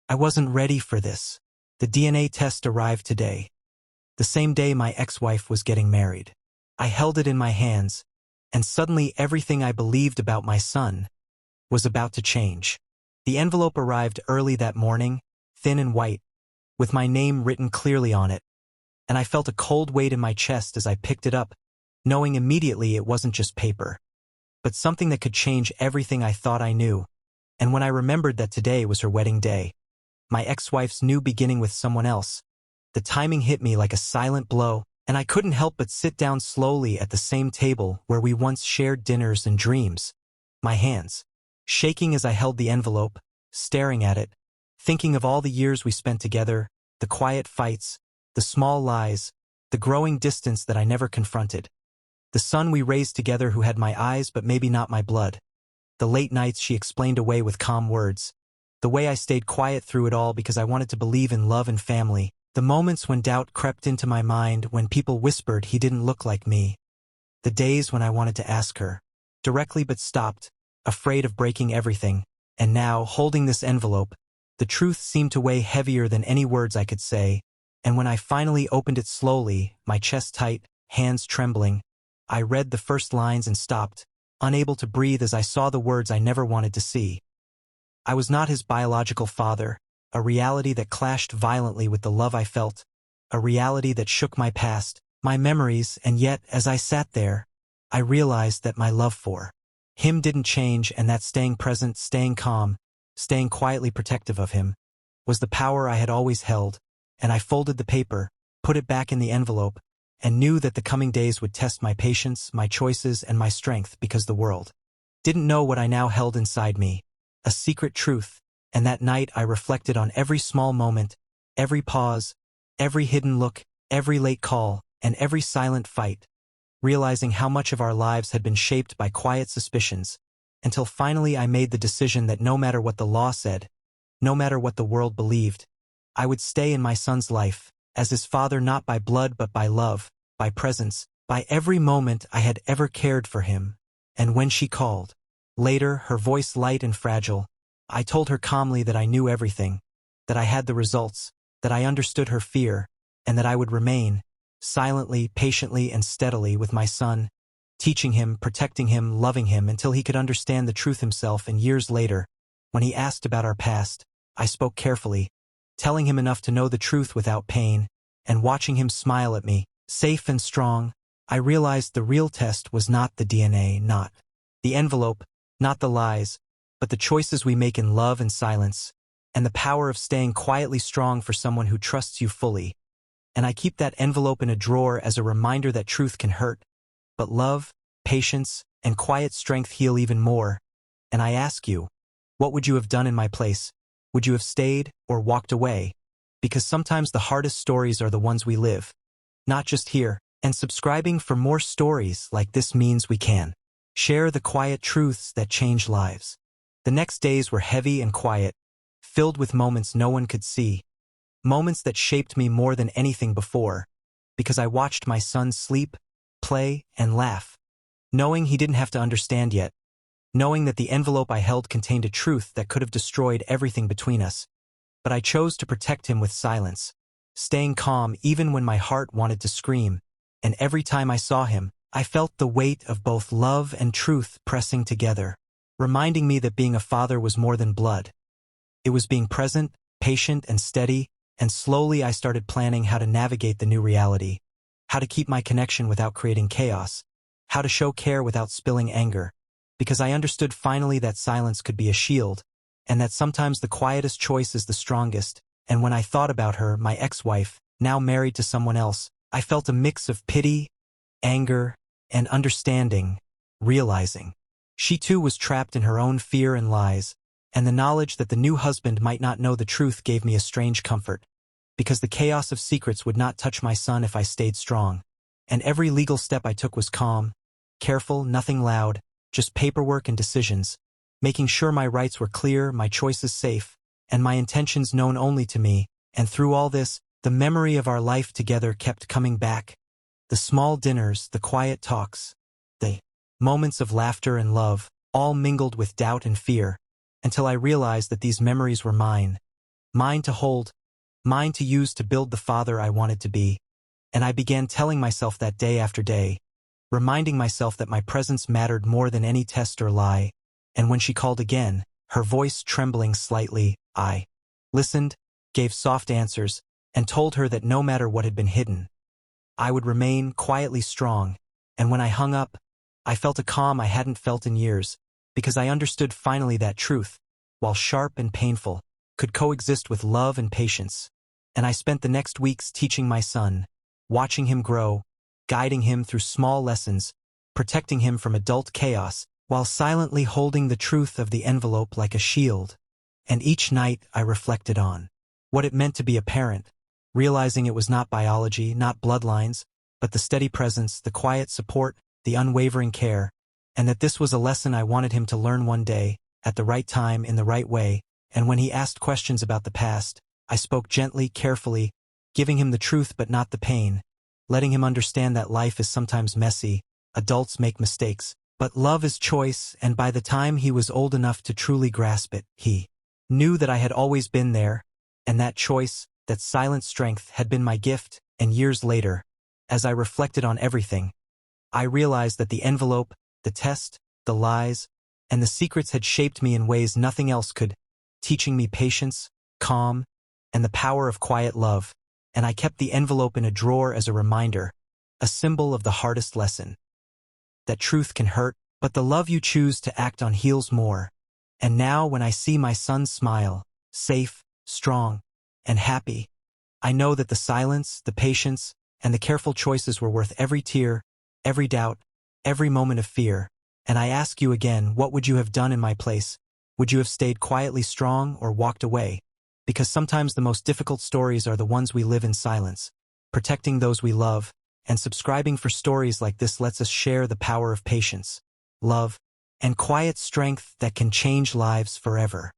I wasn't ready for this. The DNA test arrived today, the same day my ex-wife was getting married. I held it in my hands, and suddenly everything I believed about my son was about to change. The envelope arrived early that morning, thin and white, with my name written clearly on it, and I felt a cold weight in my chest as I picked it up, knowing immediately it wasn't just paper, but something that could change everything I thought I knew. And when I remembered that today was her wedding day, my ex-wife's new beginning with someone else, the timing hit me like a silent blow, and I couldn't help but sit down slowly at the same table where we once shared dinners and dreams, my hands shaking as I held the envelope, staring at it, thinking of all the years we spent together, the quiet fights, the small lies, the growing distance that I never confronted. The son we raised together who had my eyes but maybe not my blood. The late nights she explained away with calm words. The way I stayed quiet through it all because I wanted to believe in love and family. The moments when doubt crept into my mind, when people whispered he didn't look like me. The days when I wanted to ask her directly but stopped, afraid of breaking everything. And now, holding this envelope, the truth seemed to weigh heavier than any words I could say. And when I finally opened it slowly, my chest tight, hands trembling, I read the first lines and stopped, unable to breathe as I saw the words I never wanted to see. I was not his biological father, a reality that clashed violently with the love I felt, a reality that shook my past, my memories, and yet, as I sat there, I realized that my love for him didn't change, and that staying present, staying calm, staying quietly protective of him, was the power I had always held. And I folded the paper, put it back in the envelope, and knew that the coming days would test my patience, my choices, and my strength, because the world didn't know what I now held inside me, a secret truth. And that night I reflected on every small moment, every pause, every hidden look, every late call, and every silent fight, realizing how much of our lives had been shaped by quiet suspicions, until finally I made the decision that no matter what the law said, no matter what the world believed, I would stay in my son's life, as his father, not by blood but by love, by presence, by every moment I had ever cared for him. And when she called, later, her voice light and fragile, I told her calmly that I knew everything, that I had the results, that I understood her fear, and that I would remain, silently, patiently, and steadily with my son, teaching him, protecting him, loving him until he could understand the truth himself. And years later, when he asked about our past, I spoke carefully, telling him enough to know the truth without pain, and watching him smile at me, safe and strong, I realized the real test was not the DNA, not the envelope, not the lies, but the choices we make in love and silence, and the power of staying quietly strong for someone who trusts you fully. And I keep that envelope in a drawer as a reminder that truth can hurt, but love, patience, and quiet strength heal even more. And I ask you, what would you have done in my place? Would you have stayed or walked away? Because sometimes the hardest stories are the ones we live, not just here. And subscribing for more stories like this means we can share the quiet truths that change lives. The next days were heavy and quiet, filled with moments no one could see, moments that shaped me more than anything before, because I watched my son sleep, play, and laugh, knowing he didn't have to understand yet, knowing that the envelope I held contained a truth that could have destroyed everything between us. But I chose to protect him with silence, staying calm even when my heart wanted to scream, and every time I saw him, I felt the weight of both love and truth pressing together, reminding me that being a father was more than blood. It was being present, patient, and steady, and slowly I started planning how to navigate the new reality, how to keep my connection without creating chaos, how to show care without spilling anger, because I understood finally that silence could be a shield, and that sometimes the quietest choice is the strongest. And when I thought about her, my ex-wife, now married to someone else, I felt a mix of pity, anger, and understanding, realizing she too was trapped in her own fear and lies, and the knowledge that the new husband might not know the truth gave me a strange comfort, because the chaos of secrets would not touch my son if I stayed strong. And every legal step I took was calm, careful, nothing loud, just paperwork and decisions, making sure my rights were clear, my choices safe, and my intentions known only to me. And through all this, the memory of our life together kept coming back. The small dinners, the quiet talks, the moments of laughter and love, all mingled with doubt and fear, until I realized that these memories were mine, mine to hold, mine to use to build the father I wanted to be. And I began telling myself that day after day, reminding myself that my presence mattered more than any test or lie. And when she called again, her voice trembling slightly, I listened, gave soft answers, and told her that no matter what had been hidden, I would remain quietly strong. And when I hung up, I felt a calm I hadn't felt in years, because I understood finally that truth, while sharp and painful, could coexist with love and patience. And I spent the next weeks teaching my son, watching him grow, guiding him through small lessons, protecting him from adult chaos, while silently holding the truth of the envelope like a shield. And each night I reflected on what it meant to be a parent, realizing it was not biology, not bloodlines, but the steady presence, the quiet support, the unwavering care, and that this was a lesson I wanted him to learn one day, at the right time, in the right way. And when he asked questions about the past, I spoke gently, carefully, giving him the truth but not the pain, letting him understand that life is sometimes messy, adults make mistakes, but love is choice. And by the time he was old enough to truly grasp it, he knew that I had always been there, and that choice, that silent strength, had been my gift. And years later, as I reflected on everything, I realized that the envelope, the test, the lies, and the secrets had shaped me in ways nothing else could, teaching me patience, calm, and the power of quiet love. And I kept the envelope in a drawer as a reminder, a symbol of the hardest lesson. That truth can hurt, but the love you choose to act on heals more. And now when I see my son smile, safe, strong, and happy, I know that the silence, the patience, and the careful choices were worth every tear, every doubt, every moment of fear. And I ask you again, what would you have done in my place? Would you have stayed quietly strong or walked away? Because sometimes the most difficult stories are the ones we live in silence, protecting those we love, and subscribing for stories like this lets us share the power of patience, love, and quiet strength that can change lives forever.